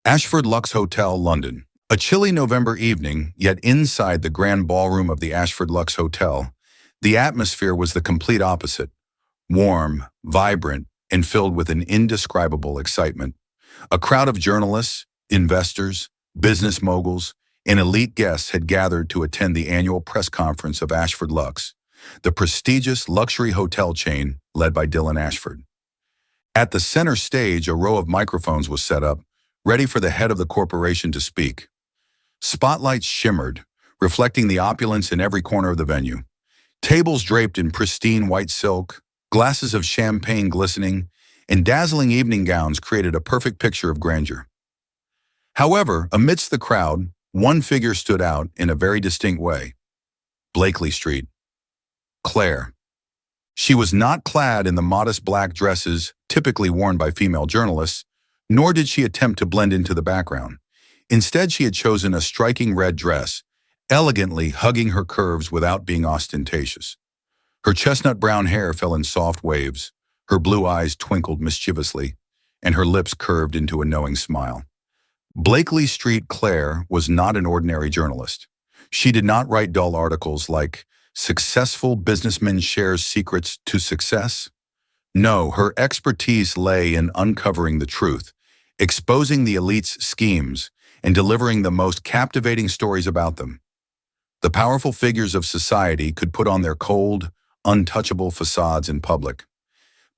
Ashford Lux Hotel, London. A chilly November evening, yet inside the grand ballroom of the Ashford Lux Hotel, the atmosphere was the complete opposite. Warm, vibrant, and filled with an indescribable excitement. A crowd of journalists, investors, business moguls, and elite guests had gathered to attend the annual press conference of Ashford Lux, the prestigious luxury hotel chain led by Dylan Ashford. At the center stage, a row of microphones was set up, ready for the head of the corporation to speak. Spotlights shimmered, reflecting the opulence in every corner of the venue. Tables draped in pristine white silk, glasses of champagne glistening, and dazzling evening gowns created a perfect picture of grandeur. However, amidst the crowd, one figure stood out in a very distinct way. Blakely Street. Claire. She was not clad in the modest black dresses typically worn by female journalists, nor did she attempt to blend into the background. Instead, she had chosen a striking red dress, elegantly hugging her curves without being ostentatious. Her chestnut brown hair fell in soft waves, her blue eyes twinkled mischievously, and her lips curved into a knowing smile. Blakely Street Claire was not an ordinary journalist. She did not write dull articles like "Successful Businessman Shares Secrets to Success." No, her expertise lay in uncovering the truth, exposing the elite's schemes, and delivering the most captivating stories about them. The powerful figures of society could put on their cold, untouchable facades in public,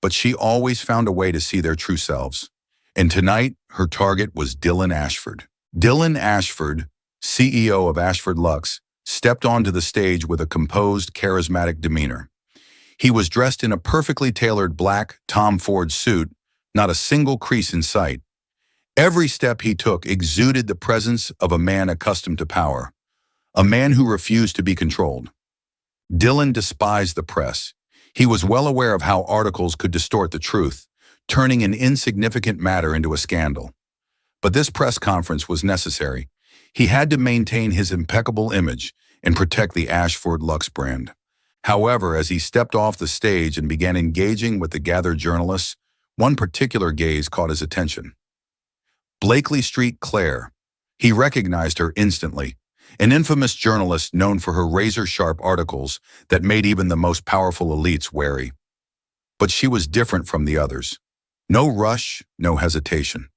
but she always found a way to see their true selves. And tonight, her target was Dylan Ashford. Dylan Ashford, CEO of Ashford Lux, stepped onto the stage with a composed, charismatic demeanor. He was dressed in a perfectly tailored black Tom Ford suit, not a single crease in sight. Every step he took exuded the presence of a man accustomed to power, a man who refused to be controlled. Dylan despised the press. He was well aware of how articles could distort the truth, turning an insignificant matter into a scandal. But this press conference was necessary. He had to maintain his impeccable image and protect the Ashford Lux brand. However, as he stepped off the stage and began engaging with the gathered journalists, one particular gaze caught his attention. Blakely Street Claire. He recognized her instantly, an infamous journalist known for her razor-sharp articles that made even the most powerful elites wary. But she was different from the others. No rush, no hesitation.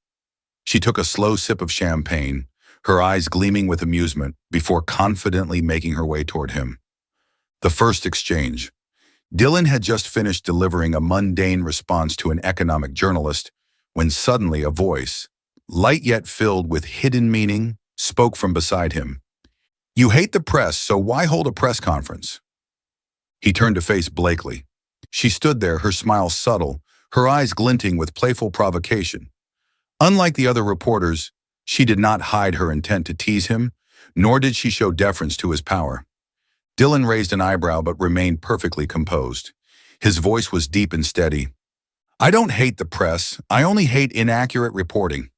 She took a slow sip of champagne, her eyes gleaming with amusement, before confidently making her way toward him. The first exchange. Dylan had just finished delivering a mundane response to an economic journalist when suddenly a voice, light yet filled with hidden meaning, spoke from beside him. "You hate the press, so why hold a press conference?" He turned to face Blakely. She stood there, her smile subtle, her eyes glinting with playful provocation. Unlike the other reporters, she did not hide her intent to tease him, nor did she show deference to his power. Dylan raised an eyebrow but remained perfectly composed. His voice was deep and steady. "I don't hate the press, I only hate inaccurate reporting."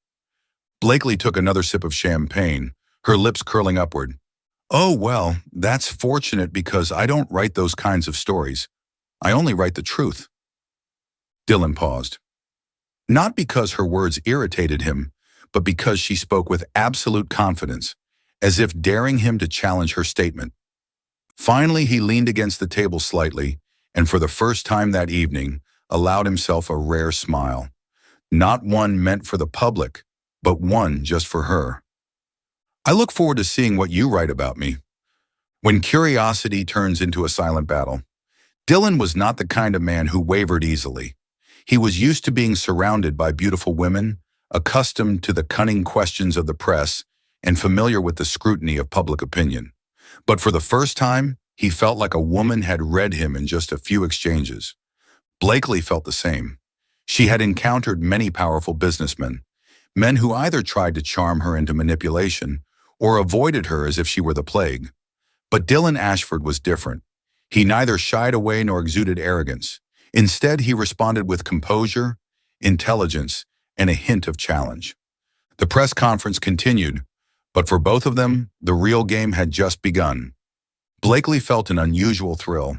Blakely took another sip of champagne, her lips curling upward. "Oh, well, that's fortunate because I don't write those kinds of stories. I only write the truth." Dylan paused. Not because her words irritated him, but because she spoke with absolute confidence, as if daring him to challenge her statement. Finally, he leaned against the table slightly, and for the first time that evening, allowed himself a rare smile. Not one meant for the public, but one just for her. "I look forward to seeing what you write about me." When curiosity turns into a silent battle, Dylan was not the kind of man who wavered easily. He was used to being surrounded by beautiful women, accustomed to the cunning questions of the press, and familiar with the scrutiny of public opinion. But for the first time, he felt like a woman had read him in just a few exchanges. Blakely felt the same. She had encountered many powerful businessmen, men who either tried to charm her into manipulation or avoided her as if she were the plague. But Dylan Ashford was different. He neither shied away nor exuded arrogance. Instead, he responded with composure, intelligence, and a hint of challenge. The press conference continued, but for both of them, the real game had just begun. Blakely felt an unusual thrill.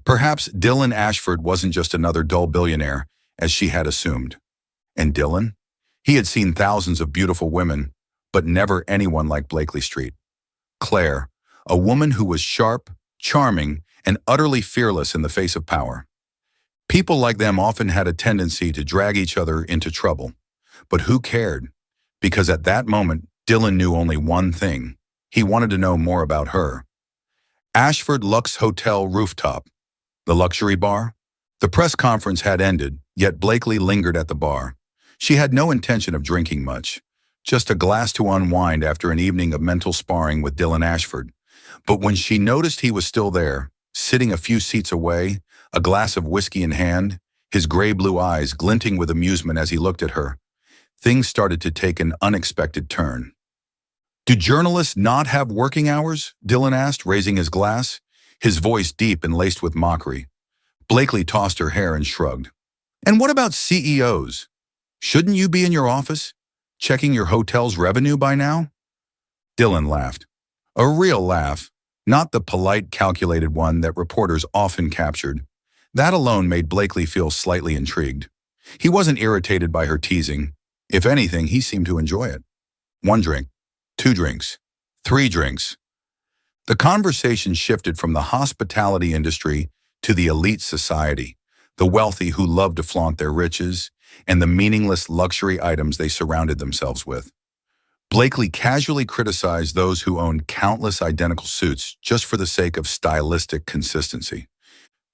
Perhaps Dylan Ashford wasn't just another dull billionaire, as she had assumed. And Dylan? He had seen thousands of beautiful women, but never anyone like Blakely Street. Claire, a woman who was sharp, charming, and utterly fearless in the face of power. People like them often had a tendency to drag each other into trouble. But who cared? Because at that moment, Dylan knew only one thing. He wanted to know more about her. Ashford Lux Hotel rooftop. The luxury bar? The press conference had ended, yet Blakely lingered at the bar. She had no intention of drinking much, just a glass to unwind after an evening of mental sparring with Dylan Ashford. But when she noticed he was still there, sitting a few seats away, a glass of whiskey in hand, his gray-blue eyes glinting with amusement as he looked at her, things started to take an unexpected turn. "Do journalists not have working hours?" Dylan asked, raising his glass, his voice deep and laced with mockery. Blakely tossed her hair and shrugged. "And what about CEOs? Shouldn't you be in your office, checking your hotel's revenue by now?" Dylan laughed. A real laugh, not the polite, calculated one that reporters often captured. That alone made Blakely feel slightly intrigued. He wasn't irritated by her teasing. If anything, he seemed to enjoy it. 1 drink, 2 drinks, 3 drinks. The conversation shifted from the hospitality industry to the elite society, the wealthy who loved to flaunt their riches, and the meaningless luxury items they surrounded themselves with. Blakely casually criticized those who owned countless identical suits just for the sake of stylistic consistency.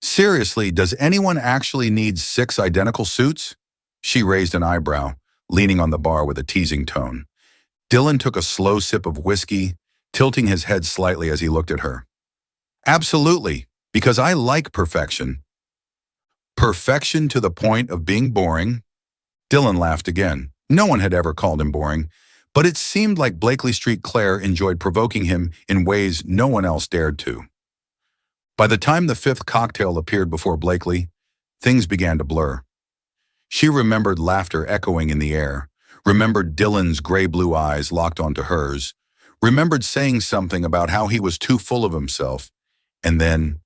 "Seriously, does anyone actually need 6 identical suits?" She raised an eyebrow, leaning on the bar with a teasing tone. Dylan took a slow sip of whiskey, tilting his head slightly as he looked at her. "Absolutely, because I like perfection." "Perfection to the point of being boring?" Dylan laughed again. No one had ever called him boring, but it seemed like Blakely Street Claire enjoyed provoking him in ways no one else dared to. By the time the 5th cocktail appeared before Blakely, things began to blur. She remembered laughter echoing in the air, remembered Dylan's gray-blue eyes locked onto hers, remembered saying something about how he was too full of himself, and then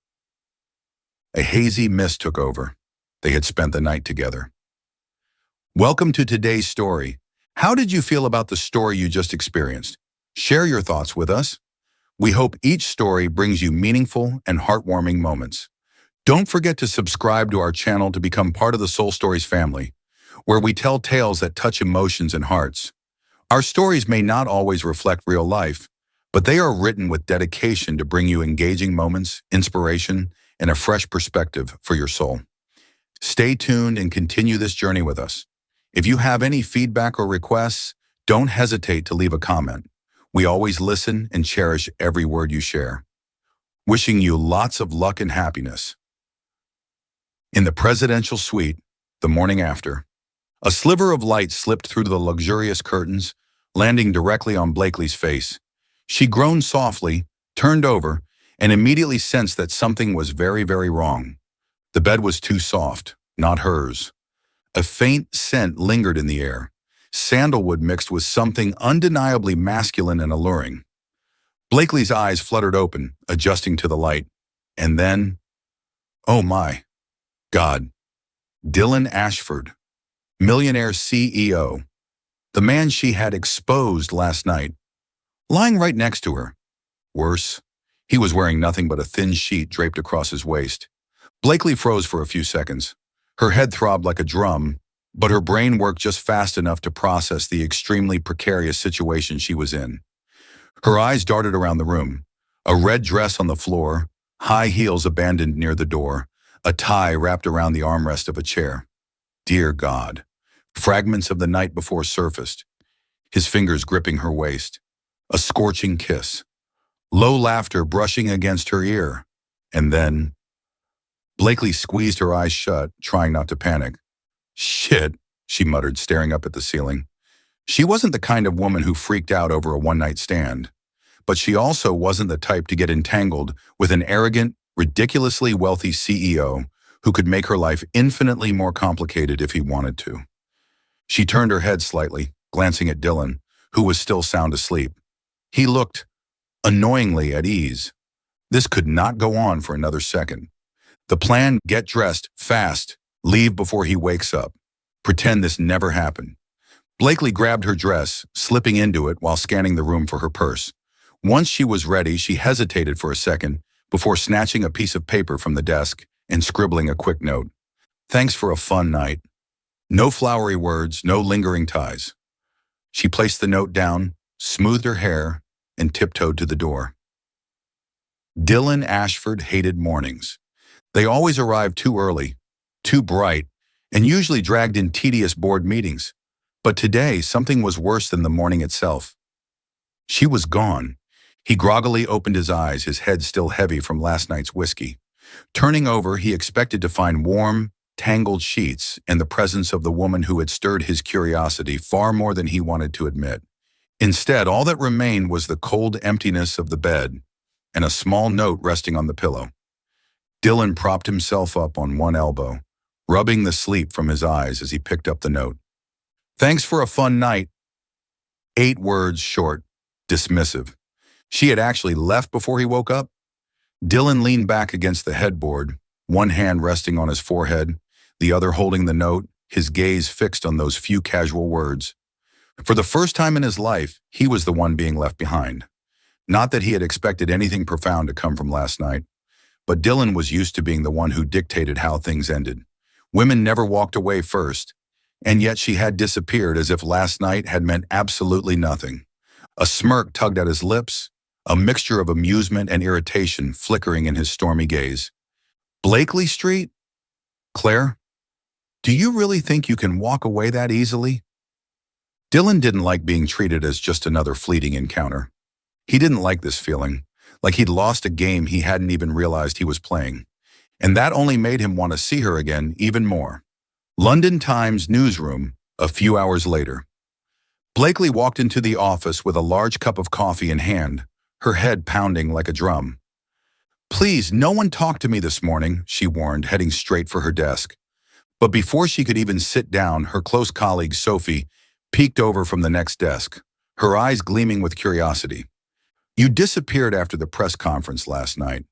a hazy mist took over. They had spent the night together. Welcome to today's story. How did you feel about the story you just experienced? Share your thoughts with us. We hope each story brings you meaningful and heartwarming moments. Don't forget to subscribe to our channel to become part of the Soul Stories family, where we tell tales that touch emotions and hearts. Our stories may not always reflect real life, but they are written with dedication to bring you engaging moments, inspiration, and a fresh perspective for your soul. Stay tuned and continue this journey with us. If you have any feedback or requests, don't hesitate to leave a comment. We always listen and cherish every word you share. Wishing you lots of luck and happiness. In the presidential suite, the morning after, a sliver of light slipped through the luxurious curtains, landing directly on Blakely's face. She groaned softly, turned over, and immediately sensed that something was very, very wrong. The bed was too soft, not hers. A faint scent lingered in the air, sandalwood mixed with something undeniably masculine and alluring. Blakely's eyes fluttered open, adjusting to the light. And then, oh my God, Dylan Ashford, Millionaire CEO, the man she had exposed last night, lying right next to her. Worse, he was wearing nothing but a thin sheet draped across his waist. Blakely froze for a few seconds. Her head throbbed like a drum, but her brain worked just fast enough to process the extremely precarious situation she was in. Her eyes darted around the room. A red dress on the floor, high heels abandoned near the door, a tie wrapped around the armrest of a chair. Dear God. Fragments of the night before surfaced, his fingers gripping her waist. A scorching kiss. Low laughter brushing against her ear. And then Blakely squeezed her eyes shut, trying not to panic. "Shit," she muttered, staring up at the ceiling. She wasn't the kind of woman who freaked out over a one-night stand, but she also wasn't the type to get entangled with an arrogant, ridiculously wealthy CEO who could make her life infinitely more complicated if he wanted to. She turned her head slightly, glancing at Dylan, who was still sound asleep. He looked annoyingly at ease. This could not go on for another second. The plan: get dressed, fast, leave before he wakes up. Pretend this never happened. Blakely grabbed her dress, slipping into it while scanning the room for her purse. Once she was ready, she hesitated for a second before snatching a piece of paper from the desk and scribbling a quick note. Thanks for a fun night. No flowery words, no lingering ties. She placed the note down, smoothed her hair, and tiptoed to the door. Dylan Ashford hated mornings. They always arrived too early, too bright, and usually dragged in tedious board meetings. But today, something was worse than the morning itself. She was gone. He groggily opened his eyes, his head still heavy from last night's whiskey. Turning over, he expected to find warm, tangled sheets and the presence of the woman who had stirred his curiosity far more than he wanted to admit. Instead, all that remained was the cold emptiness of the bed and a small note resting on the pillow. Dylan propped himself up on one elbow, rubbing the sleep from his eyes as he picked up the note. Thanks for a fun night. 8 words short, dismissive. She had actually left before he woke up. Dylan leaned back against the headboard, one hand resting on his forehead, the other holding the note, his gaze fixed on those few casual words. For the first time in his life, he was the one being left behind. Not that he had expected anything profound to come from last night, but Dylan was used to being the one who dictated how things ended. Women never walked away first, and yet she had disappeared as if last night had meant absolutely nothing. A smirk tugged at his lips, a mixture of amusement and irritation flickering in his stormy gaze. Blakely Street? Claire, do you really think you can walk away that easily? Dylan didn't like being treated as just another fleeting encounter. He didn't like this feeling, like he'd lost a game he hadn't even realized he was playing. And that only made him want to see her again even more. London Times newsroom, a few hours later. Blakely walked into the office with a large cup of coffee in hand, her head pounding like a drum. Please, no one talk to me this morning, she warned, heading straight for her desk. But before she could even sit down, her close colleague, Sophie, peeked over from the next desk, her eyes gleaming with curiosity. You disappeared after the press conference last night.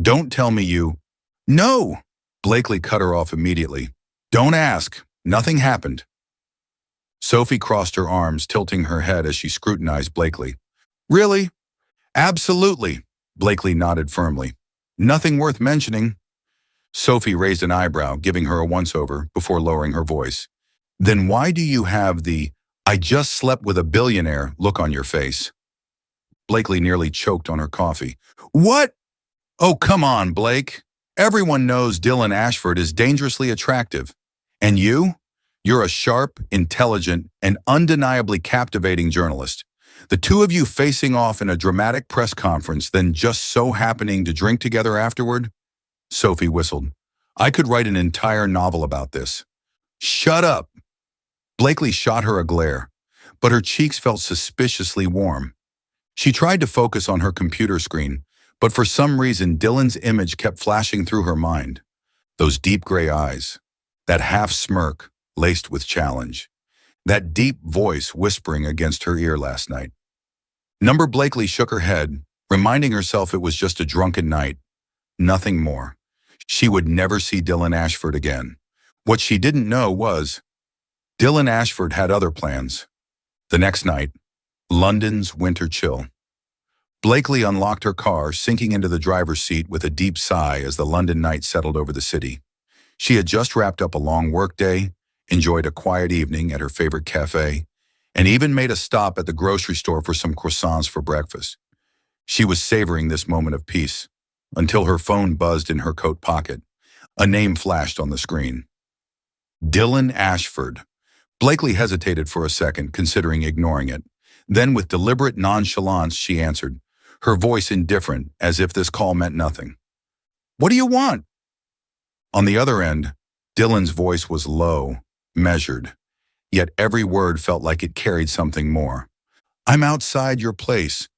Don't tell me you... No! Blakely cut her off immediately. Don't ask. Nothing happened. Sophie crossed her arms, tilting her head as she scrutinized Blakely. Really? Absolutely, Blakely nodded firmly. Nothing worth mentioning. Sophie raised an eyebrow, giving her a once-over before lowering her voice. Then why do you have the "I just slept with a billionaire" look on your face? Blakely nearly choked on her coffee. What? Oh, come on, Blake. Everyone knows Dylan Ashford is dangerously attractive. And you? You're a sharp, intelligent, and undeniably captivating journalist. The two of you facing off in a dramatic press conference, then just so happening to drink together afterward? Sophie whistled. I could write an entire novel about this. Shut up. Blakely shot her a glare, but her cheeks felt suspiciously warm. She tried to focus on her computer screen, but for some reason Dylan's image kept flashing through her mind. Those deep gray eyes, that half smirk laced with challenge, that deep voice whispering against her ear last night. Number Blakely shook her head, reminding herself it was just a drunken night. Nothing more. She would never see Dylan Ashford again. What she didn't know was, Dylan Ashford had other plans. The next night, London's winter chill. Blakely unlocked her car, sinking into the driver's seat with a deep sigh as the London night settled over the city. She had just wrapped up a long workday, enjoyed a quiet evening at her favorite cafe, and even made a stop at the grocery store for some croissants for breakfast. She was savoring this moment of peace until her phone buzzed in her coat pocket. A name flashed on the screen. Dylan Ashford. Blakely hesitated for a second, considering ignoring it. Then, with deliberate nonchalance, she answered, her voice indifferent, as if this call meant nothing. What do you want? On the other end, Dylan's voice was low, measured, yet every word felt like it carried something more. I'm outside your place.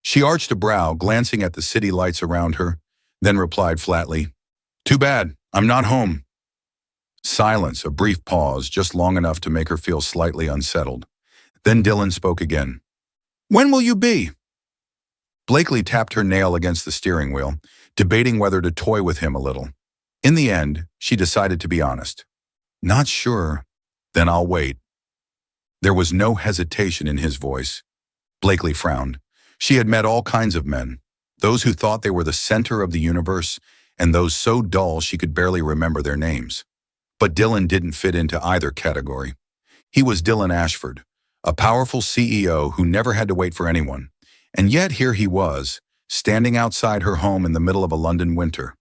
She arched a brow, glancing at the city lights around her, then replied flatly, Too bad, I'm not home. Silence, a brief pause, just long enough to make her feel slightly unsettled. Then Dylan spoke again. When will you be? Blakely tapped her nail against the steering wheel, debating whether to toy with him a little. In the end, she decided to be honest. Not sure. Then I'll wait. There was no hesitation in his voice. Blakely frowned. She had met all kinds of men, those who thought they were the center of the universe and those so dull she could barely remember their names. But Dylan didn't fit into either category. He was Dylan Ashford, a powerful CEO who never had to wait for anyone. And yet here he was, standing outside her home in the middle of a London winter.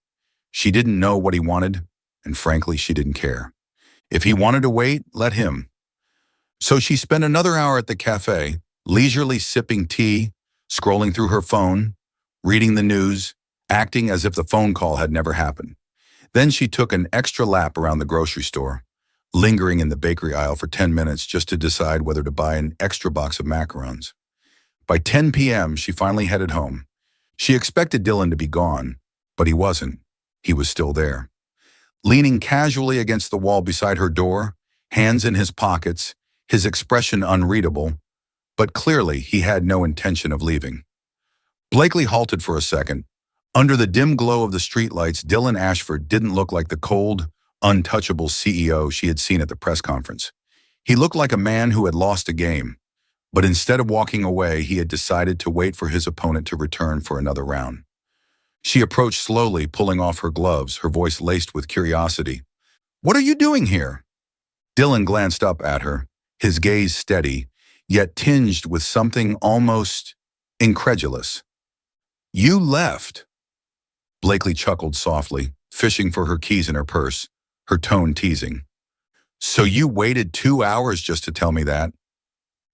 She didn't know what he wanted, and frankly, she didn't care. If he wanted to wait, let him. So she spent another hour at the cafe, leisurely sipping tea, scrolling through her phone, reading the news, acting as if the phone call had never happened. Then she took an extra lap around the grocery store, lingering in the bakery aisle for 10 minutes just to decide whether to buy an extra box of macarons. By 10 p.m., she finally headed home. She expected Dylan to be gone, but he wasn't. He was still there. Leaning casually against the wall beside her door, hands in his pockets, his expression unreadable, but clearly he had no intention of leaving. Blakely halted for a second. Under the dim glow of the streetlights, Dylan Ashford didn't look like the cold, untouchable CEO she had seen at the press conference. He looked like a man who had lost a game, but instead of walking away, he had decided to wait for his opponent to return for another round. She approached slowly, pulling off her gloves, her voice laced with curiosity. "What are you doing here?" Dylan glanced up at her, his gaze steady, yet tinged with something almost incredulous. "You left." Blakely chuckled softly, fishing for her keys in her purse, her tone teasing. "So you waited 2 hours just to tell me that?"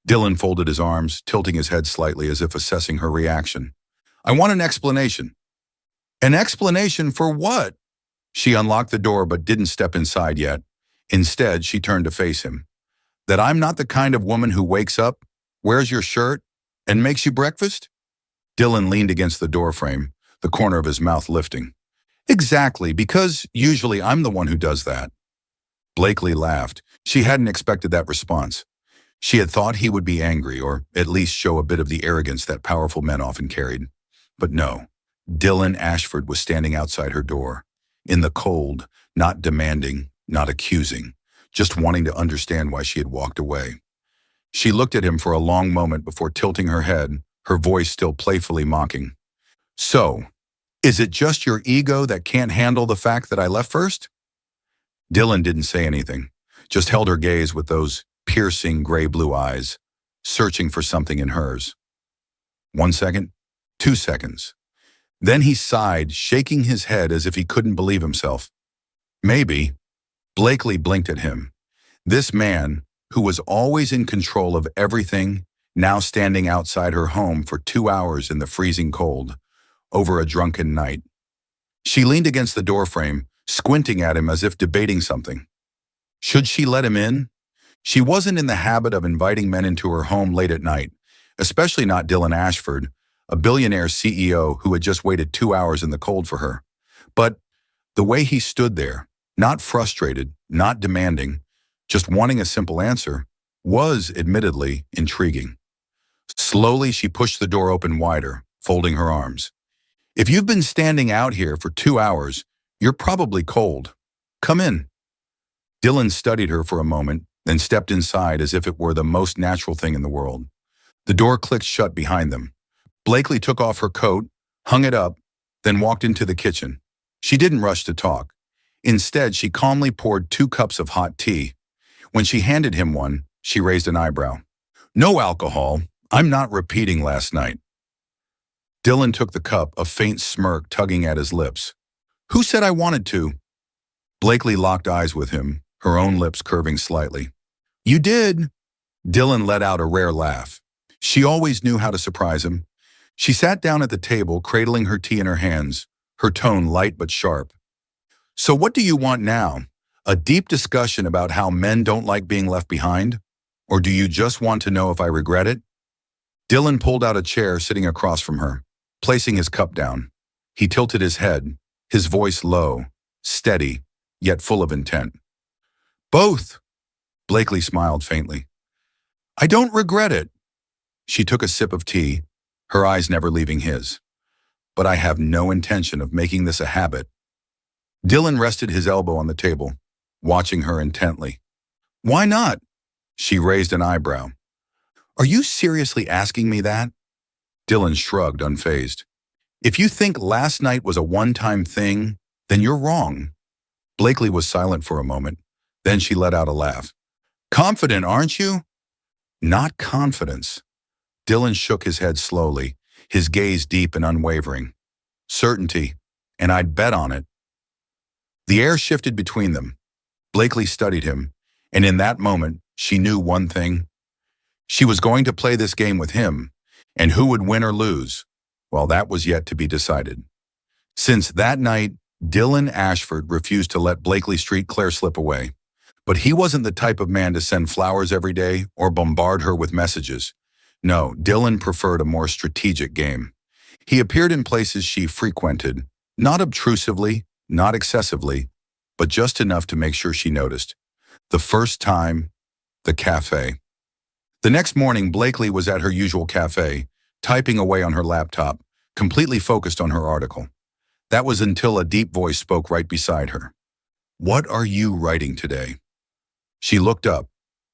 Dylan folded his arms, tilting his head slightly as if assessing her reaction. "I want an explanation." "An explanation for what?" She unlocked the door but didn't step inside yet. Instead, she turned to face him. "That I'm not the kind of woman who wakes up, wears your shirt, and makes you breakfast?" Dylan leaned against the doorframe, the corner of his mouth lifting. "Exactly, because usually I'm the one who does that." Blakely laughed. She hadn't expected that response. She had thought he would be angry, or at least show a bit of the arrogance that powerful men often carried. But no, Dylan Ashford was standing outside her door, in the cold, not demanding, not accusing, just wanting to understand why she had walked away. She looked at him for a long moment before tilting her head, her voice still playfully mocking. "So, is it just your ego that can't handle the fact that I left first?" Dylan didn't say anything, just held her gaze with those piercing gray-blue eyes, searching for something in hers. 1 second, 2 seconds. Then he sighed, shaking his head as if he couldn't believe himself. "Maybe." Blakely blinked at him. This man, who was always in control of everything, now standing outside her home for 2 hours in the freezing cold, over a drunken night. She leaned against the doorframe, squinting at him as if debating something. Should she let him in? She wasn't in the habit of inviting men into her home late at night, especially not Dylan Ashford, a billionaire CEO who had just waited 2 hours in the cold for her. But the way he stood there, not frustrated, not demanding, just wanting a simple answer, was admittedly intriguing. Slowly, she pushed the door open wider, folding her arms. "If you've been standing out here for 2 hours, you're probably cold. Come in." Dylan studied her for a moment, then stepped inside as if it were the most natural thing in the world. The door clicked shut behind them. Blakely took off her coat, hung it up, then walked into the kitchen. She didn't rush to talk. Instead, she calmly poured 2 cups of hot tea. When she handed him one, she raised an eyebrow. "No alcohol. I'm not repeating last night." Dylan took the cup, a faint smirk tugging at his lips. "Who said I wanted to?" Blakely locked eyes with him, her own lips curving slightly. "You did." Dylan let out a rare laugh. She always knew how to surprise him. She sat down at the table, cradling her tea in her hands, her tone light but sharp. "So what do you want now? A deep discussion about how men don't like being left behind? Or do you just want to know if I regret it?" Dylan pulled out a chair sitting across from her, placing his cup down. He tilted his head, his voice low, steady, yet full of intent. "Both." Blakely smiled faintly. "I don't regret it." She took a sip of tea, her eyes never leaving his. "But I have no intention of making this a habit." Dylan rested his elbow on the table, watching her intently. "Why not?" She raised an eyebrow. Are you seriously asking me that? Dylan shrugged, unfazed. If you think last night was a one-time thing, then you're wrong. Blakely was silent for a moment. Then she let out a laugh. Confident, aren't you? Not confidence. Dylan shook his head slowly, his gaze deep and unwavering. Certainty, and I'd bet on it. The air shifted between them. Blakely studied him, and in that moment, she knew one thing. She was going to play this game with him, and who would win or lose? Well, that was yet to be decided. Since that night, Dylan Ashford refused to let Blakely Street Claire slip away. But he wasn't the type of man to send flowers every day or bombard her with messages. No, Dylan preferred a more strategic game. He appeared in places she frequented, not obtrusively, not excessively, but just enough to make sure she noticed. The first time, the cafe. The next morning, Blakely was at her usual cafe, typing away on her laptop, completely focused on her article. That was until a deep voice spoke right beside her. What are you writing today? She looked up,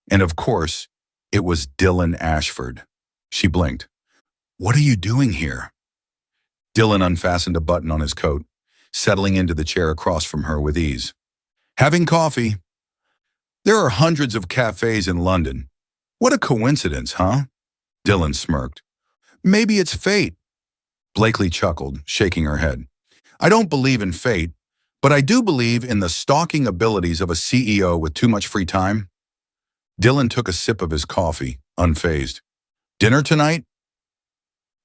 and of course, it was Dylan Ashford. She blinked. What are you doing here? Dylan unfastened a button on his coat, settling into the chair across from her with ease. Having coffee. There are hundreds of cafes in London. What a coincidence, huh? Dylan smirked. Maybe it's fate. Blakely chuckled, shaking her head. I don't believe in fate, but I do believe in the stalking abilities of a CEO with too much free time. Dylan took a sip of his coffee, unfazed. Dinner tonight?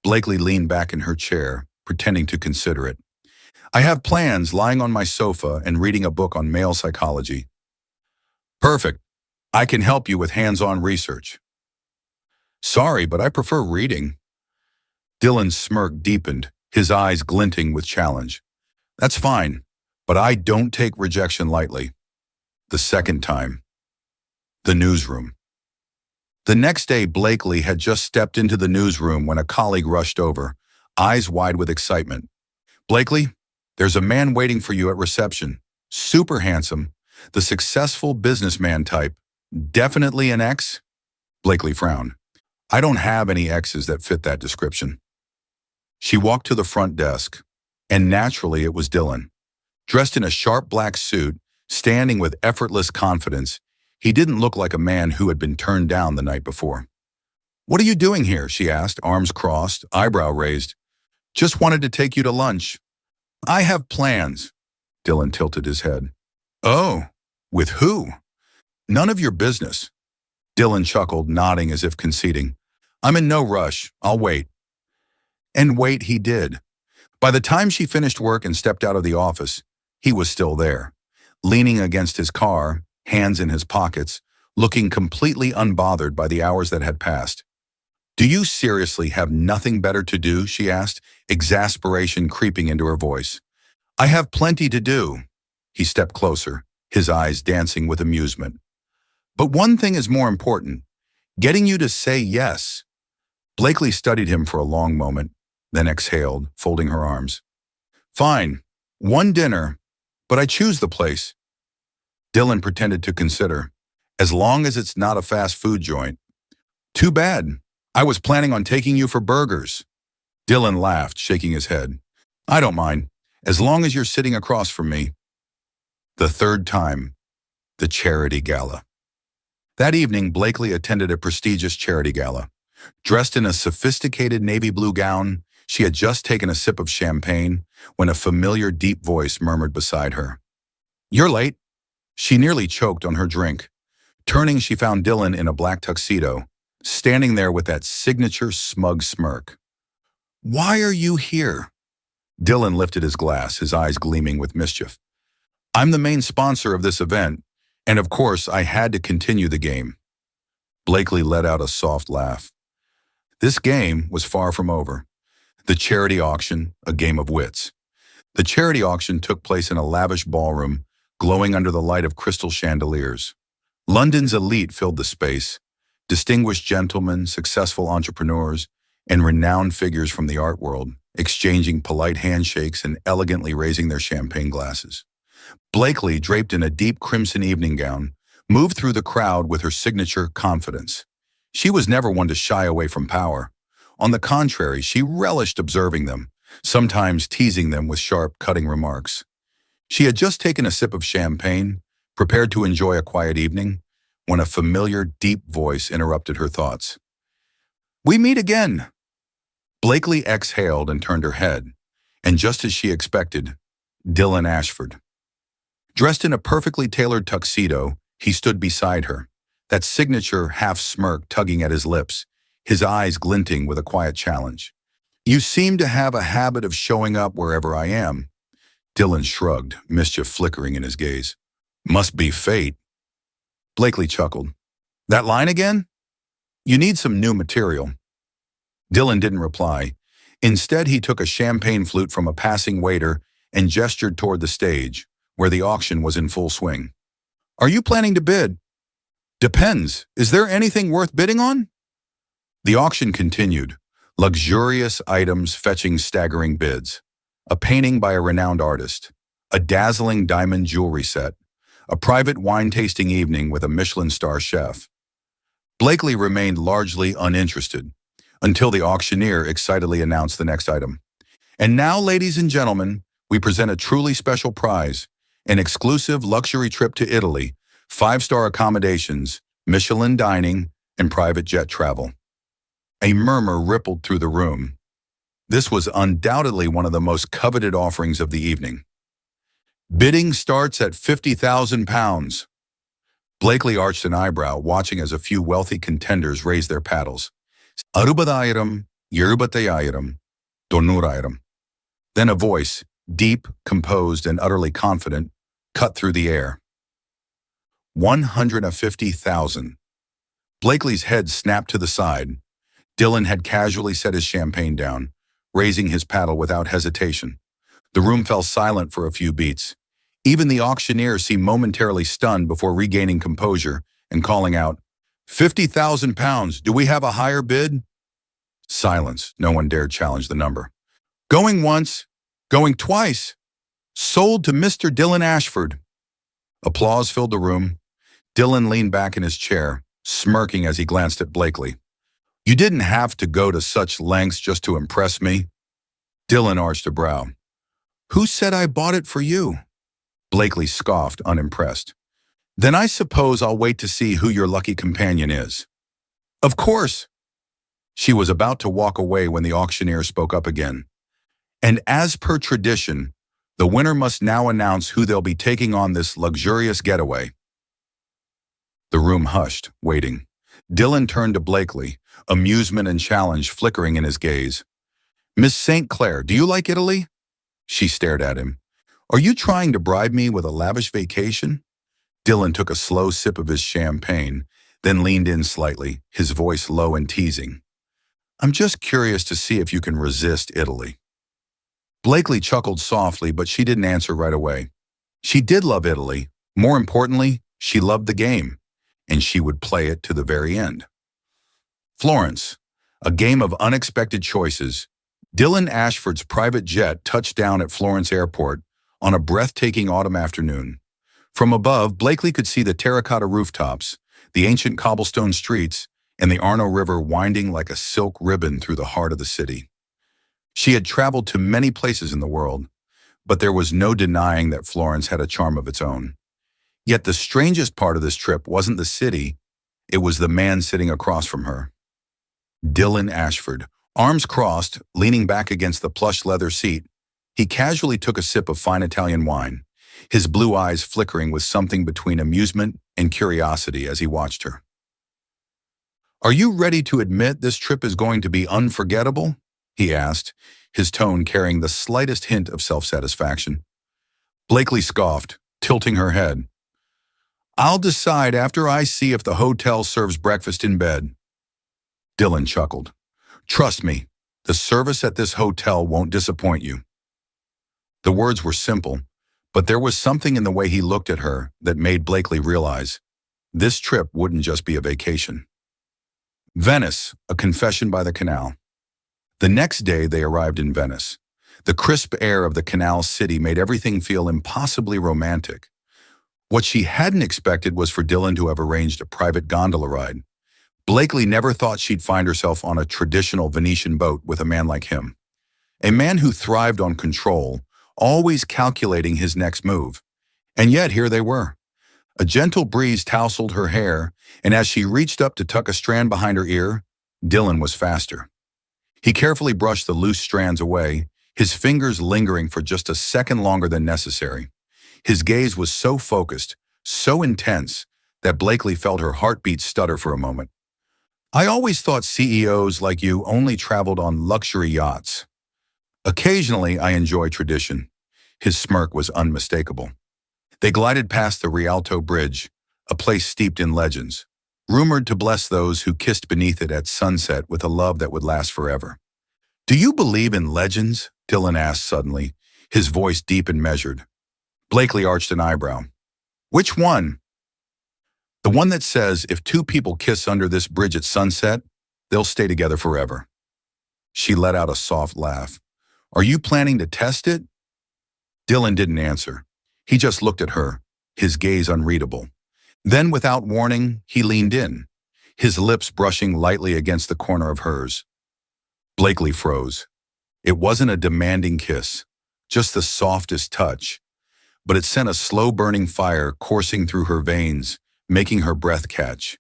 Blakely leaned back in her chair, pretending to consider it. I have plans, lying on my sofa and reading a book on male psychology. Perfect. I can help you with hands-on research. Sorry, but I prefer reading. Dylan's smirk deepened, his eyes glinting with challenge. That's fine, but I don't take rejection lightly. The second time. The newsroom. The next day, Blakely had just stepped into the newsroom when a colleague rushed over, eyes wide with excitement. Blakely, there's a man waiting for you at reception. Super handsome, the successful businessman type. Definitely an ex? Blakely frowned. I don't have any exes that fit that description. She walked to the front desk, and naturally it was Dylan. Dressed in a sharp black suit, standing with effortless confidence, he didn't look like a man who had been turned down the night before. What are you doing here? She asked, arms crossed, eyebrow raised. Just wanted to take you to lunch. I have plans. Dylan tilted his head. Oh, with who? None of your business. Dylan chuckled, nodding as if conceding. I'm in no rush. I'll wait. And wait he did. By the time she finished work and stepped out of the office, he was still there, leaning against his car, hands in his pockets, looking completely unbothered by the hours that had passed. Do you seriously have nothing better to do? She asked, exasperation creeping into her voice. I have plenty to do. He stepped closer, his eyes dancing with amusement. But one thing is more important, getting you to say yes. Blakely studied him for a long moment, then exhaled, folding her arms. Fine, one dinner, but I choose the place. Dylan pretended to consider. As long as it's not a fast food joint. Too bad. I was planning on taking you for burgers. Dylan laughed, shaking his head. I don't mind, as long as you're sitting across from me. The third time, the charity gala. That evening, Blakely attended a prestigious charity gala. Dressed in a sophisticated navy blue gown, she had just taken a sip of champagne when a familiar deep voice murmured beside her. You're late. She nearly choked on her drink. Turning, she found Dylan in a black tuxedo, standing there with that signature smug smirk. Why are you here? Dylan lifted his glass, his eyes gleaming with mischief. I'm the main sponsor of this event, and of course I had to continue the game. Blakely let out a soft laugh. This game was far from over. The charity auction, a game of wits. The charity auction took place in a lavish ballroom, glowing under the light of crystal chandeliers. London's elite filled the space, distinguished gentlemen, successful entrepreneurs, and renowned figures from the art world, exchanging polite handshakes and elegantly raising their champagne glasses. Blakely, draped in a deep crimson evening gown, moved through the crowd with her signature confidence. She was never one to shy away from power. On the contrary, she relished observing them, sometimes teasing them with sharp, cutting remarks. She had just taken a sip of champagne, prepared to enjoy a quiet evening, when a familiar, deep voice interrupted her thoughts. "We meet again." Blakely exhaled and turned her head, and just as she expected, Dylan Ashford. Dressed in a perfectly tailored tuxedo, he stood beside her, that signature half-smirk tugging at his lips, his eyes glinting with a quiet challenge. "You seem to have a habit of showing up wherever I am." Dylan shrugged, mischief flickering in his gaze. "Must be fate." Blakely chuckled. "That line again? You need some new material." Dylan didn't reply. Instead, he took a champagne flute from a passing waiter and gestured toward the stage, where the auction was in full swing. "Are you planning to bid?" "Depends. Is there anything worth bidding on?" The auction continued, luxurious items fetching staggering bids. A painting by a renowned artist, a dazzling diamond jewelry set, a private wine-tasting evening with a Michelin star chef. Blakely remained largely uninterested, until the auctioneer excitedly announced the next item. "And now, ladies and gentlemen, we present a truly special prize, an exclusive luxury trip to Italy, 5-star accommodations, Michelin dining, and private jet travel." A murmur rippled through the room. This was undoubtedly one of the most coveted offerings of the evening. "Bidding starts at £50,000. Blakely arched an eyebrow, watching as a few wealthy contenders raised their paddles. "Arubadayiram, Yerubatayiram, Donurayiram." Then a voice, deep, composed, and utterly confident, cut through the air. 150,000. Blakely's head snapped to the side. Dylan had casually set his champagne down, raising his paddle without hesitation. The room fell silent for a few beats. Even the auctioneer seemed momentarily stunned before regaining composure and calling out, £50,000. Do we have a higher bid?" Silence. No one dared challenge the number. "Going once, going twice. Sold to Mr. Dylan Ashford." Applause filled the room. Dylan leaned back in his chair, smirking as he glanced at Blakely. "You didn't have to go to such lengths just to impress me." Dylan arched a brow. "Who said I bought it for you?" Blakely scoffed, unimpressed. "Then I suppose I'll wait to see who your lucky companion is." "Of course." She was about to walk away when the auctioneer spoke up again. "And as per tradition, the winner must now announce who they'll be taking on this luxurious getaway." The room hushed, waiting. Dylan turned to Blakely, amusement and challenge flickering in his gaze. "Miss St. Clair, do you like Italy?" She stared at him. "Are you trying to bribe me with a lavish vacation?" Dylan took a slow sip of his champagne, then leaned in slightly, his voice low and teasing. "I'm just curious to see if you can resist Italy." Blakely chuckled softly, but she didn't answer right away. She did love Italy. More importantly, she loved the game, and she would play it to the very end. Florence, a game of unexpected choices. Dylan Ashford's private jet touched down at Florence Airport on a breathtaking autumn afternoon. From above, Blakely could see the terracotta rooftops, the ancient cobblestone streets, and the Arno River winding like a silk ribbon through the heart of the city. She had traveled to many places in the world, but there was no denying that Florence had a charm of its own. Yet the strangest part of this trip wasn't the city, it was the man sitting across from her. Dylan Ashford, arms crossed, leaning back against the plush leather seat, he casually took a sip of fine Italian wine, his blue eyes flickering with something between amusement and curiosity as he watched her. "Are you ready to admit this trip is going to be unforgettable?" he asked, his tone carrying the slightest hint of self-satisfaction. Blakely scoffed, tilting her head. "I'll decide after I see if the hotel serves breakfast in bed." Dylan chuckled. "Trust me, the service at this hotel won't disappoint you." The words were simple, but there was something in the way he looked at her that made Blakely realize this trip wouldn't just be a vacation. Venice, a confession by the canal. The next day they arrived in Venice. The crisp air of the canal city made everything feel impossibly romantic. What she hadn't expected was for Dylan to have arranged a private gondola ride. Blakely never thought she'd find herself on a traditional Venetian boat with a man like him. A man who thrived on control, always calculating his next move. And yet here they were. A gentle breeze tousled her hair, and as she reached up to tuck a strand behind her ear, Dylan was faster. He carefully brushed the loose strands away, his fingers lingering for just a second longer than necessary. His gaze was so focused, so intense, that Blakely felt her heartbeat stutter for a moment. I always thought CEOs like you only traveled on luxury yachts. Occasionally, I enjoy tradition. His smirk was unmistakable. They glided past the Rialto Bridge, a place steeped in legends, rumored to bless those who kissed beneath it at sunset with a love that would last forever. Do you believe in legends? Dylan asked suddenly, his voice deep and measured. Blakely arched an eyebrow. Which one? The one that says if two people kiss under this bridge at sunset, they'll stay together forever. She let out a soft laugh. Are you planning to test it? Dylan didn't answer. He just looked at her, his gaze unreadable. Then, without warning, he leaned in, his lips brushing lightly against the corner of hers. Blakely froze. It wasn't a demanding kiss, just the softest touch, but it sent a slow-burning fire coursing through her veins, making her breath catch.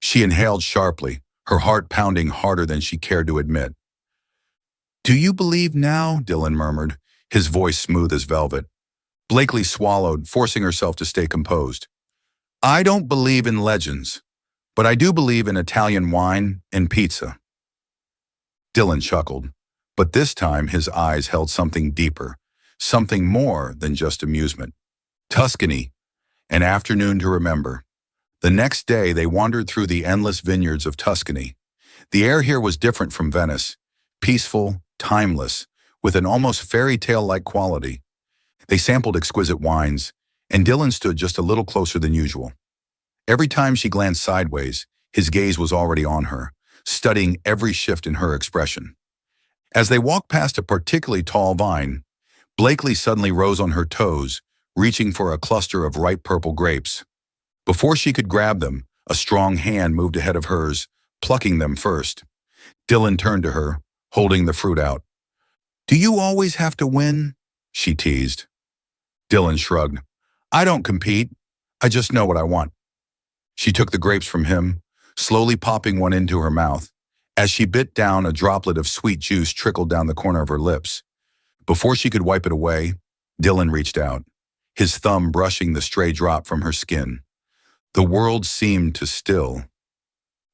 She inhaled sharply, her heart pounding harder than she cared to admit. Do you believe now? Dylan murmured, his voice smooth as velvet. Blakely swallowed, forcing herself to stay composed. I don't believe in legends, but I do believe in Italian wine and pizza. Dylan chuckled, but this time his eyes held something deeper, something more than just amusement. Tuscany, an afternoon to remember. The next day they wandered through the endless vineyards of Tuscany. The air here was different from Venice, peaceful, timeless, with an almost fairy tale-like quality. They sampled exquisite wines, and Dylan stood just a little closer than usual. Every time she glanced sideways, his gaze was already on her, studying every shift in her expression. As they walked past a particularly tall vine, Blakely suddenly rose on her toes, reaching for a cluster of ripe purple grapes. Before she could grab them, a strong hand moved ahead of hers, plucking them first. Dylan turned to her, holding the fruit out. Do you always have to win? She teased. Dylan shrugged. I don't compete. I just know what I want. She took the grapes from him, slowly popping one into her mouth. As she bit down, a droplet of sweet juice trickled down the corner of her lips. Before she could wipe it away, Dylan reached out, his thumb brushing the stray drop from her skin. The world seemed to still.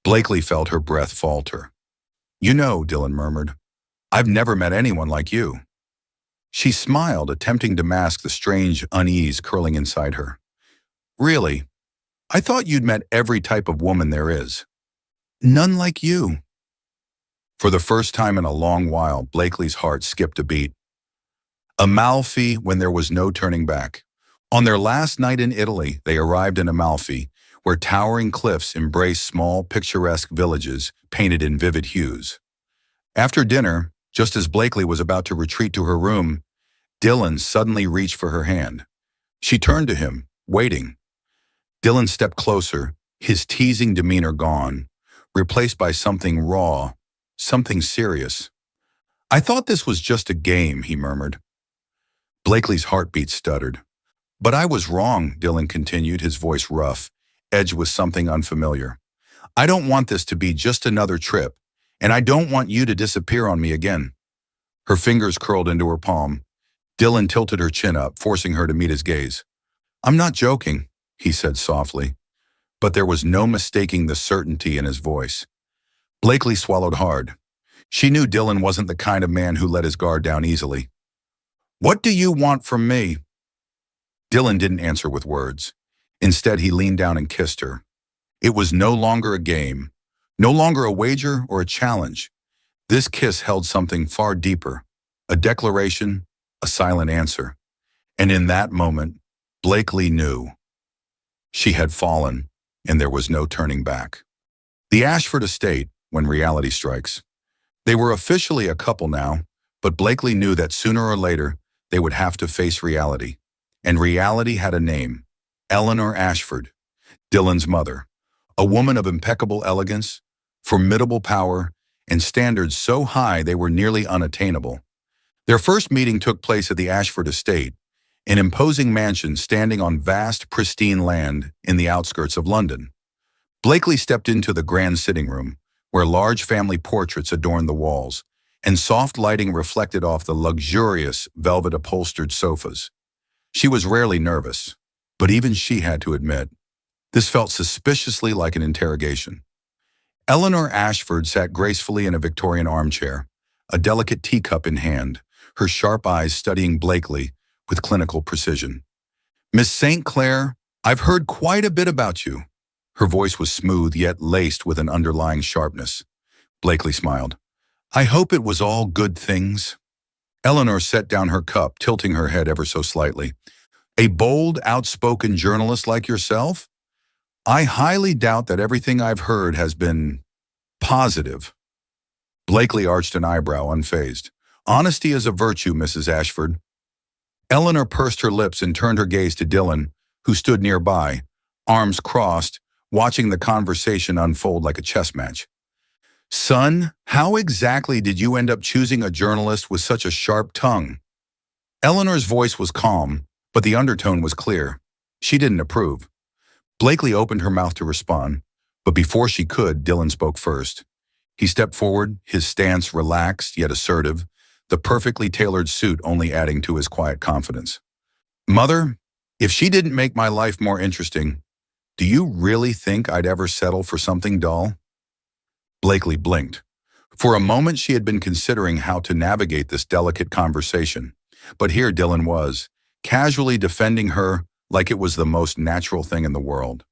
Blakely felt her breath falter. You know, Dylan murmured, I've never met anyone like you. She smiled, attempting to mask the strange unease curling inside her. Really? I thought you'd met every type of woman there is. None like you. For the first time in a long while, Blakely's heart skipped a beat. Amalfi when there was no turning back. On their last night in Italy, they arrived in Amalfi, where towering cliffs embrace small, picturesque villages painted in vivid hues. After dinner, just as Blakely was about to retreat to her room, Dylan suddenly reached for her hand. She turned to him, waiting. Dylan stepped closer, his teasing demeanor gone, replaced by something raw, something serious. I thought this was just a game, he murmured. Blakely's heartbeat stuttered. But I was wrong, Dylan continued, his voice rough, edged with something unfamiliar. I don't want this to be just another trip, and I don't want you to disappear on me again. Her fingers curled into her palm. Dylan tilted her chin up, forcing her to meet his gaze. I'm not joking, he said softly, but there was no mistaking the certainty in his voice. Blakely swallowed hard. She knew Dylan wasn't the kind of man who let his guard down easily. What do you want from me? Dylan didn't answer with words. Instead, he leaned down and kissed her. It was no longer a game, no longer a wager or a challenge. This kiss held something far deeper, a declaration, a silent answer. And in that moment, Blakely knew. She had fallen, and there was no turning back. The Ashford estate, when reality strikes. They were officially a couple now, but Blakely knew that sooner or later they would have to face reality. And reality had a name, Eleanor Ashford, Dylan's mother, a woman of impeccable elegance, formidable power, and standards so high they were nearly unattainable. Their first meeting took place at the Ashford estate, an imposing mansion standing on vast, pristine land in the outskirts of London. Blakely stepped into the grand sitting room, where large family portraits adorned the walls, and soft lighting reflected off the luxurious, velvet-upholstered sofas. She was rarely nervous, but even she had to admit, this felt suspiciously like an interrogation. Eleanor Ashford sat gracefully in a Victorian armchair, a delicate teacup in hand, her sharp eyes studying Blakely with clinical precision. "Miss St. Clair, I've heard quite a bit about you." Her voice was smooth yet laced with an underlying sharpness. Blakely smiled. "I hope it was all good things." Eleanor set down her cup, tilting her head ever so slightly. "A bold, outspoken journalist like yourself? I highly doubt that everything I've heard has been positive." Blakely arched an eyebrow, unfazed. "Honesty is a virtue, Mrs. Ashford." Eleanor pursed her lips and turned her gaze to Dylan, who stood nearby, arms crossed, watching the conversation unfold like a chess match. "Son, how exactly did you end up choosing a journalist with such a sharp tongue?" Eleanor's voice was calm, but the undertone was clear. She didn't approve. Blakely opened her mouth to respond, but before she could, Dylan spoke first. He stepped forward, his stance relaxed yet assertive, the perfectly tailored suit only adding to his quiet confidence. "Mother, if she didn't make my life more interesting, do you really think I'd ever settle for something dull?" Blakely blinked. For a moment she had been considering how to navigate this delicate conversation, but here Dylan was, casually defending her like it was the most natural thing in the world.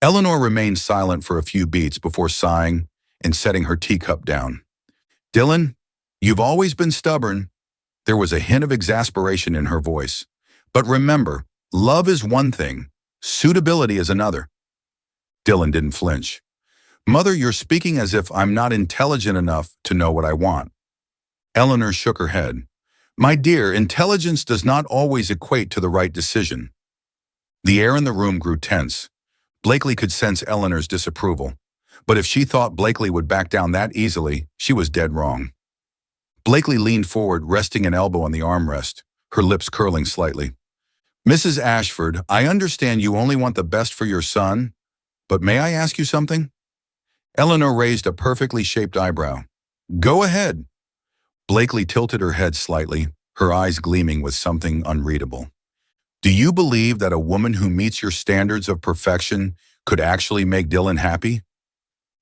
Eleanor remained silent for a few beats before sighing and setting her teacup down. "Dylan, you've always been stubborn." There was a hint of exasperation in her voice. "But remember, love is one thing, suitability is another." Dylan didn't flinch. "Mother, you're speaking as if I'm not intelligent enough to know what I want." Eleanor shook her head. "My dear, intelligence does not always equate to the right decision." The air in the room grew tense. Blakely could sense Eleanor's disapproval, but if she thought Blakely would back down that easily, she was dead wrong. Blakely leaned forward, resting an elbow on the armrest, her lips curling slightly. "Mrs. Ashford, I understand you only want the best for your son, but may I ask you something?" Eleanor raised a perfectly shaped eyebrow. "Go ahead." Blakely tilted her head slightly, her eyes gleaming with something unreadable. "Do you believe that a woman who meets your standards of perfection could actually make Dylan happy?"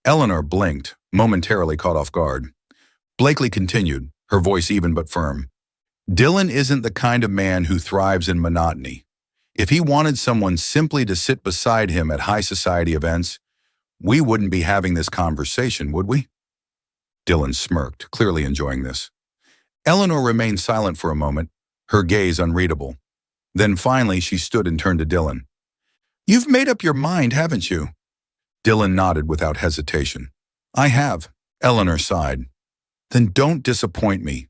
Eleanor blinked, momentarily caught off guard. Blakely continued, her voice even but firm. "Dylan isn't the kind of man who thrives in monotony. If he wanted someone simply to sit beside him at high society events, we wouldn't be having this conversation, would we?" Dylan smirked, clearly enjoying this. Eleanor remained silent for a moment, her gaze unreadable. Then finally she stood and turned to Dylan. "You've made up your mind, haven't you?" Dylan nodded without hesitation. "I have." Eleanor sighed. "Then don't disappoint me."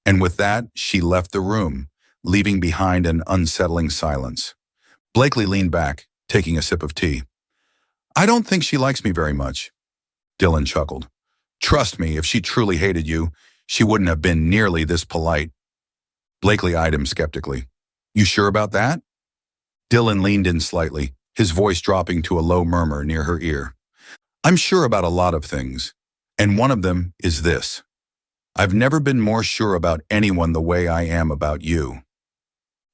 And with that, she left the room, leaving behind an unsettling silence. Blakely leaned back, taking a sip of tea. "I don't think she likes me very much." Dylan chuckled. "Trust me, if she truly hated you, she wouldn't have been nearly this polite." Blakely eyed him skeptically. "You sure about that?" Dylan leaned in slightly, his voice dropping to a low murmur near her ear. "I'm sure about a lot of things, and one of them is this. I've never been more sure about anyone the way I am about you."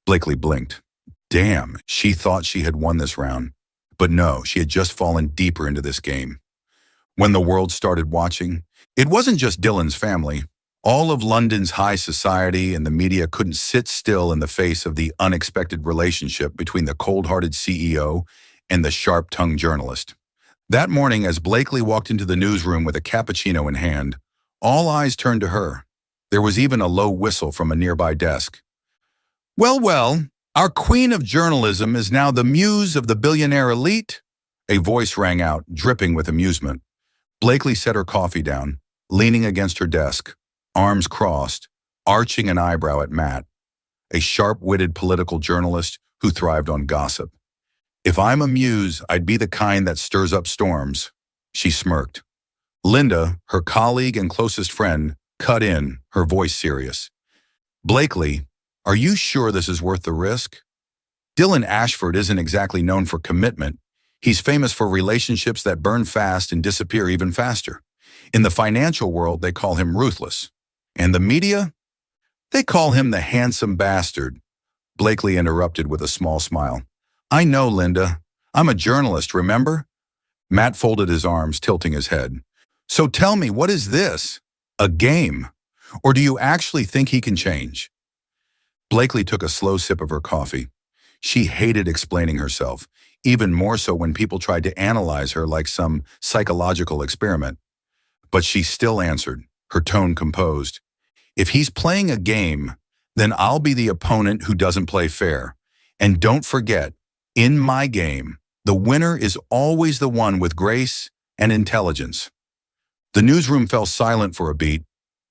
Blakely blinked. Damn, she thought she had won this round. But no, she had just fallen deeper into this game. When the world started watching, it wasn't just Dylan's family. All of London's high society and the media couldn't sit still in the face of the unexpected relationship between the cold-hearted CEO and the sharp-tongued journalist. That morning, as Blakely walked into the newsroom with a cappuccino in hand, all eyes turned to her. There was even a low whistle from a nearby desk. "Well, well, our queen of journalism is now the muse of the billionaire elite," a voice rang out, dripping with amusement. Blakely set her coffee down, leaning against her desk, arms crossed, arching an eyebrow at Matt, a sharp-witted political journalist who thrived on gossip. If I'm a muse, I'd be the kind that stirs up storms. She smirked. Linda, her colleague and closest friend, cut in, her voice serious. Blakely, are you sure this is worth the risk? Dylan Ashford isn't exactly known for commitment. He's famous for relationships that burn fast and disappear even faster. In the financial world, they call him ruthless. And the media? They call him the handsome bastard. Blakely interrupted with a small smile. I know, Linda. I'm a journalist, remember? Matt folded his arms, tilting his head. So tell me, what is this? A game? Or do you actually think he can change? Blakely took a slow sip of her coffee. She hated explaining herself, even more so when people tried to analyze her like some psychological experiment. But she still answered, her tone composed. If he's playing a game, then I'll be the opponent who doesn't play fair. And don't forget, in my game, the winner is always the one with grace and intelligence. The newsroom fell silent for a beat.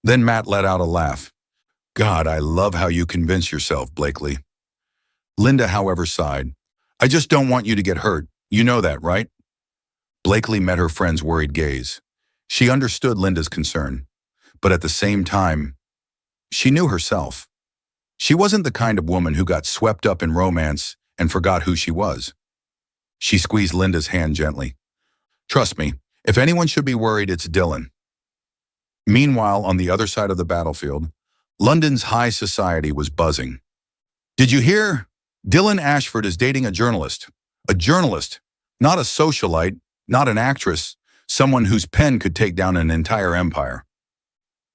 Then Matt let out a laugh. God, I love how you convince yourself, Blakely. Linda, however, sighed. I just don't want you to get hurt. You know that, right? Blakely met her friend's worried gaze. She understood Linda's concern, but at the same time, she knew herself. She wasn't the kind of woman who got swept up in romance and forgot who she was. She squeezed Linda's hand gently. Trust me, if anyone should be worried, it's Dylan. Meanwhile, on the other side of the battlefield, London's high society was buzzing. Did you hear? Dylan Ashford is dating a journalist. A journalist, not a socialite, not an actress, someone whose pen could take down an entire empire.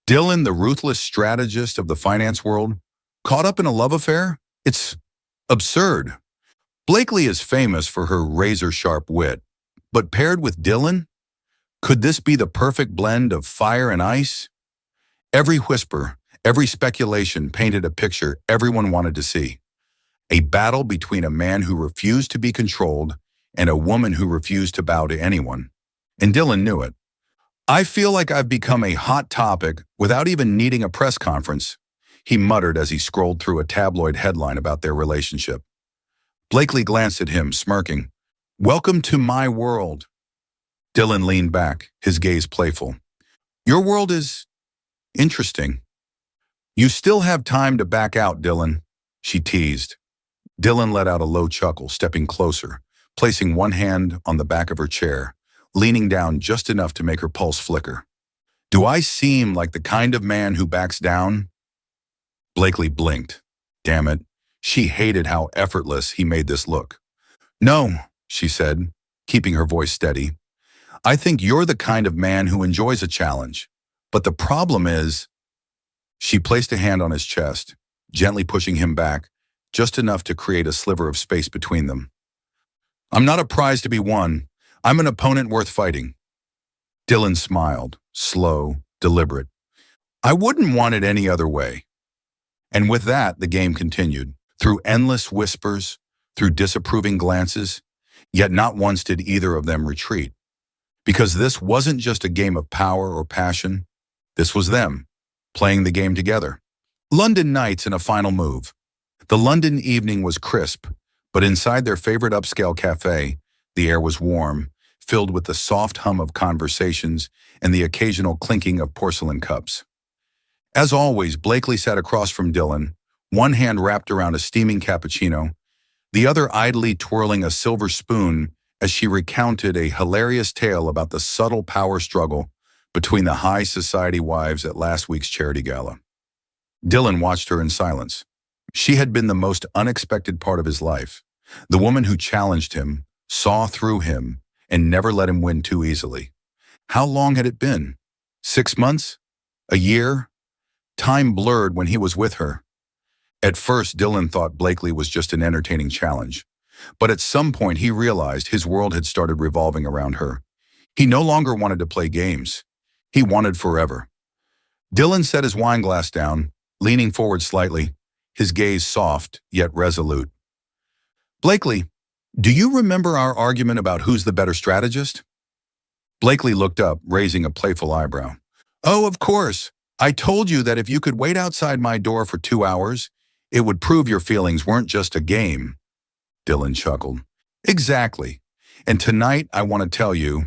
Dylan, the ruthless strategist of the finance world, caught up in a love affair? It's absurd. Blakely is famous for her razor-sharp wit, but paired with Dylan? Could this be the perfect blend of fire and ice? Every whisper, every speculation painted a picture everyone wanted to see. A battle between a man who refused to be controlled and a woman who refused to bow to anyone. And Dylan knew it. I feel like I've become a hot topic without even needing a press conference, he muttered as he scrolled through a tabloid headline about their relationship. Blakely glanced at him, smirking. Welcome to my world. Dylan leaned back, his gaze playful. Your world is interesting. You still have time to back out, Dylan, she teased. Dylan let out a low chuckle, stepping closer, placing one hand on the back of her chair, leaning down just enough to make her pulse flicker. Do I seem like the kind of man who backs down? Blakely blinked. Damn it, she hated how effortless he made this look. No, she said, keeping her voice steady. I think you're the kind of man who enjoys a challenge. But the problem is, she placed a hand on his chest, gently pushing him back, just enough to create a sliver of space between them. I'm not a prize to be won. I'm an opponent worth fighting. Dylan smiled, slow, deliberate. I wouldn't want it any other way. And with that, the game continued, through endless whispers, through disapproving glances, yet not once did either of them retreat. Because this wasn't just a game of power or passion, this was them, playing the game together. London nights in a final move. The London evening was crisp, but inside their favorite upscale cafe, the air was warm, filled with the soft hum of conversations and the occasional clinking of porcelain cups. As always, Blakely sat across from Dylan, one hand wrapped around a steaming cappuccino, the other idly twirling a silver spoon as she recounted a hilarious tale about the subtle power struggle between the high society wives at last week's charity gala. Dylan watched her in silence. She had been the most unexpected part of his life, the woman who challenged him, saw through him, and never let him win too easily. How long had it been? 6 months? A year? Time blurred when he was with her. At first, Dylan thought Blakely was just an entertaining challenge, but at some point he realized his world had started revolving around her. He no longer wanted to play games. He wanted forever. Dylan set his wine glass down, leaning forward slightly, his gaze soft yet resolute. Blakely, do you remember our argument about who's the better strategist? Blakely looked up, raising a playful eyebrow. Oh, of course. I told you that if you could wait outside my door for 2 hours, it would prove your feelings weren't just a game. Dylan chuckled. Exactly. And tonight I want to tell you,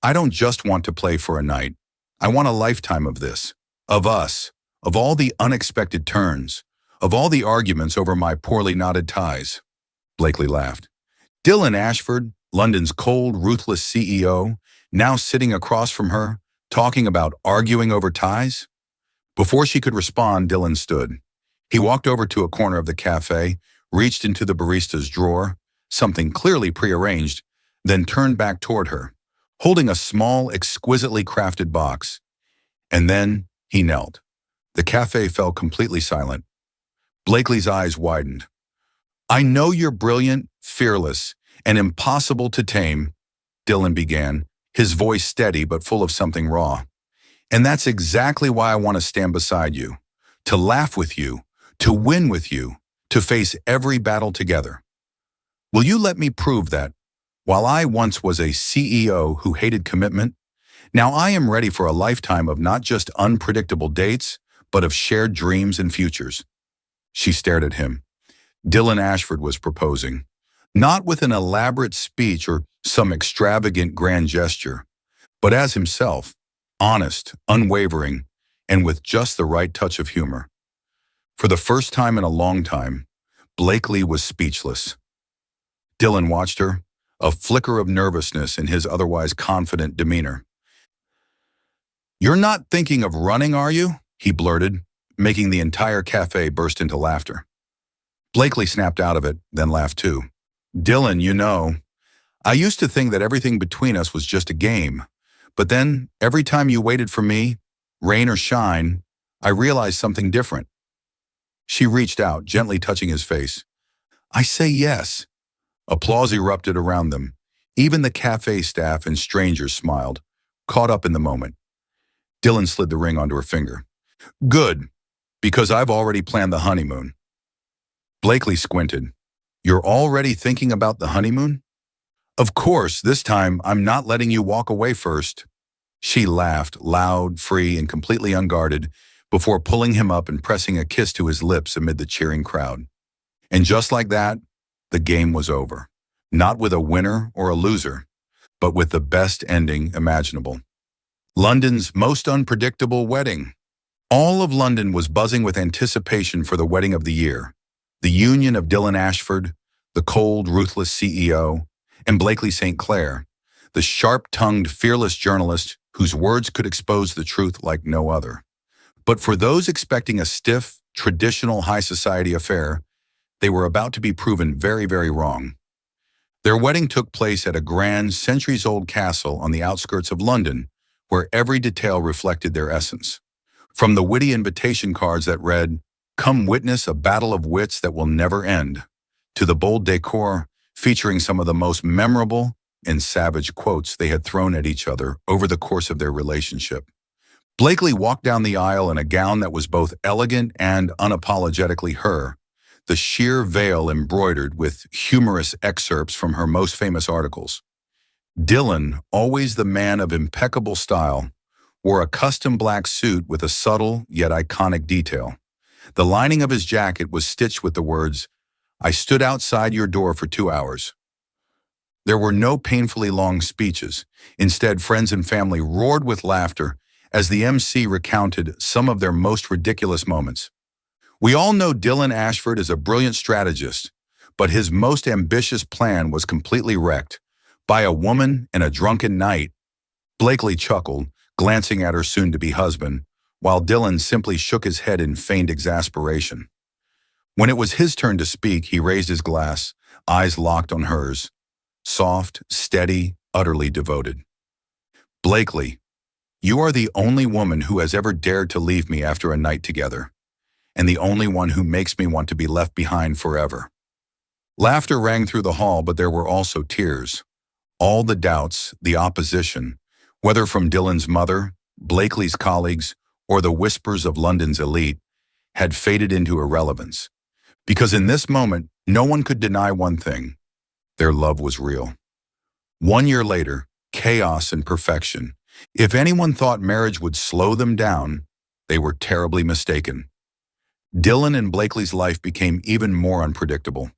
I don't just want to play for a night. I want a lifetime of this, of us, of all the unexpected turns, of all the arguments over my poorly knotted ties. Blakely laughed. Dylan Ashford, London's cold, ruthless CEO, now sitting across from her, talking about arguing over ties? Before she could respond, Dylan stood. He walked over to a corner of the cafe, reached into the barista's drawer, something clearly prearranged, then turned back toward her, holding a small, exquisitely crafted box. And then he knelt. The cafe fell completely silent. Blakely's eyes widened. I know you're brilliant, fearless, and impossible to tame, Dylan began, his voice steady but full of something raw. And that's exactly why I want to stand beside you, to laugh with you, to win with you, to face every battle together. Will you let me prove that, while I once was a CEO who hated commitment, now I am ready for a lifetime of not just unpredictable dates, but of shared dreams and futures? She stared at him. Dylan Ashford was proposing, not with an elaborate speech or some extravagant grand gesture, but as himself, honest, unwavering, and with just the right touch of humor. For the first time in a long time, Blakely was speechless. Dylan watched her, a flicker of nervousness in his otherwise confident demeanor. You're not thinking of running, are you? He blurted, making the entire cafe burst into laughter. Blakely snapped out of it, then laughed too. Dylan, you know, I used to think that everything between us was just a game. But then, every time you waited for me, rain or shine, I realized something different. She reached out, gently touching his face. I say yes. Applause erupted around them. Even the cafe staff and strangers smiled, caught up in the moment. Dylan slid the ring onto her finger. Good, because I've already planned the honeymoon. Blakely squinted. You're already thinking about the honeymoon? Of course, this time I'm not letting you walk away first. She laughed, loud, free, and completely unguarded, before pulling him up and pressing a kiss to his lips amid the cheering crowd. And just like that, the game was over. Not with a winner or a loser, but with the best ending imaginable. London's most unpredictable wedding. All of London was buzzing with anticipation for the wedding of the year. The union of Dylan Ashford, the cold, ruthless CEO, and Blakely St. Clair, the sharp-tongued, fearless journalist whose words could expose the truth like no other. But for those expecting a stiff, traditional high society affair, they were about to be proven very, very wrong. Their wedding took place at a grand, centuries-old castle on the outskirts of London, where every detail reflected their essence. From the witty invitation cards that read, "Come witness a battle of wits that will never end," to the bold decor featuring some of the most memorable and savage quotes they had thrown at each other over the course of their relationship. Blakely walked down the aisle in a gown that was both elegant and unapologetically her, the sheer veil embroidered with humorous excerpts from her most famous articles. Dylan, always the man of impeccable style, wore a custom black suit with a subtle yet iconic detail. The lining of his jacket was stitched with the words, "I stood outside your door for 2 hours." There were no painfully long speeches. Instead, friends and family roared with laughter as the MC recounted some of their most ridiculous moments. We all know Dylan Ashford is a brilliant strategist, but his most ambitious plan was completely wrecked by a woman and a drunken night. Blakely chuckled, glancing at her soon-to-be husband, while Dylan simply shook his head in feigned exasperation. When it was his turn to speak, he raised his glass, eyes locked on hers, soft, steady, utterly devoted. Blakely, you are the only woman who has ever dared to leave me after a night together, and the only one who makes me want to be left behind forever. Laughter rang through the hall, but there were also tears. All the doubts, the opposition, whether from Dylan's mother, Blakely's colleagues, or the whispers of London's elite, had faded into irrelevance. Because in this moment, no one could deny one thing: their love was real. 1 year later, chaos and perfection. If anyone thought marriage would slow them down, they were terribly mistaken. Dylan and Blakely's life became even more unpredictable.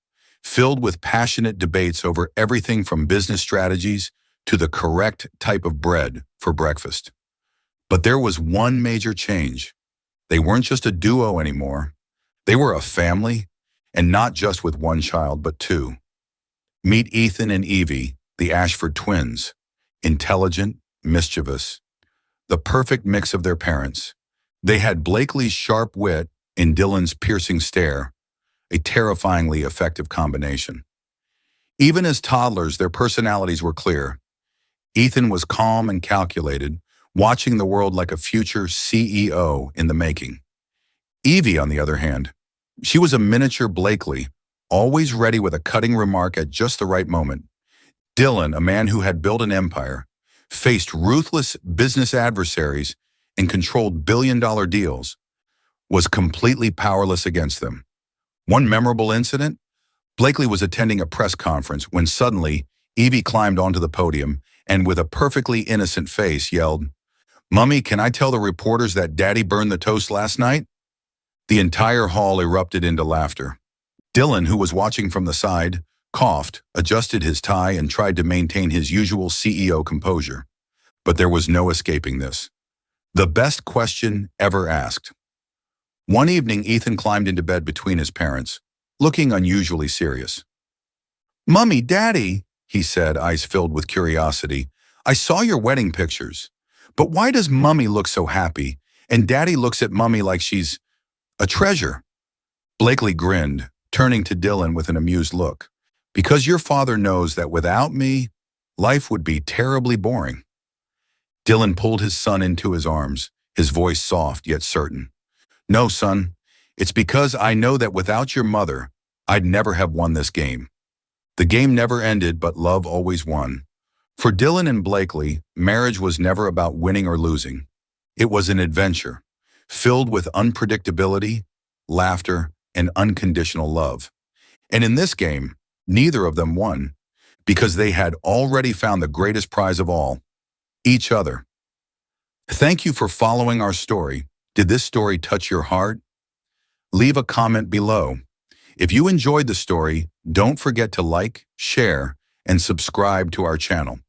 filled with passionate debates over everything from business strategies to the correct type of bread for breakfast. But there was one major change. They weren't just a duo anymore. They were a family, and not just with one child, but two. Meet Ethan and Evie, the Ashford twins. Intelligent, mischievous, the perfect mix of their parents. They had Blakely's sharp wit and Dylan's piercing stare, a terrifyingly effective combination. Even as toddlers, their personalities were clear. Ethan was calm and calculated, watching the world like a future CEO in the making. Evie, on the other hand, she was a miniature Blakely, always ready with a cutting remark at just the right moment. Dylan, a man who had built an empire, faced ruthless business adversaries and controlled billion-dollar deals, was completely powerless against them. One memorable incident? Blakely was attending a press conference when suddenly Evie climbed onto the podium and with a perfectly innocent face yelled, "Mummy, can I tell the reporters that Daddy burned the toast last night?" The entire hall erupted into laughter. Dylan, who was watching from the side, coughed, adjusted his tie, and tried to maintain his usual CEO composure. But there was no escaping this. The best question ever asked. One evening, Ethan climbed into bed between his parents, looking unusually serious. "Mummy, Daddy," he said, eyes filled with curiosity, "I saw your wedding pictures. But why does Mummy look so happy, and Daddy looks at Mummy like she's a treasure?" Blakely grinned, turning to Dylan with an amused look. "Because your father knows that without me, life would be terribly boring." Dylan pulled his son into his arms, his voice soft yet certain. "No, son, it's because I know that without your mother, I'd never have won this game." The game never ended, but love always won. For Dylan and Blakely, marriage was never about winning or losing. It was an adventure, filled with unpredictability, laughter, and unconditional love. And in this game, neither of them won, because they had already found the greatest prize of all, each other. Thank you for following our story. Did this story touch your heart? Leave a comment below. If you enjoyed the story, don't forget to like, share, and subscribe to our channel.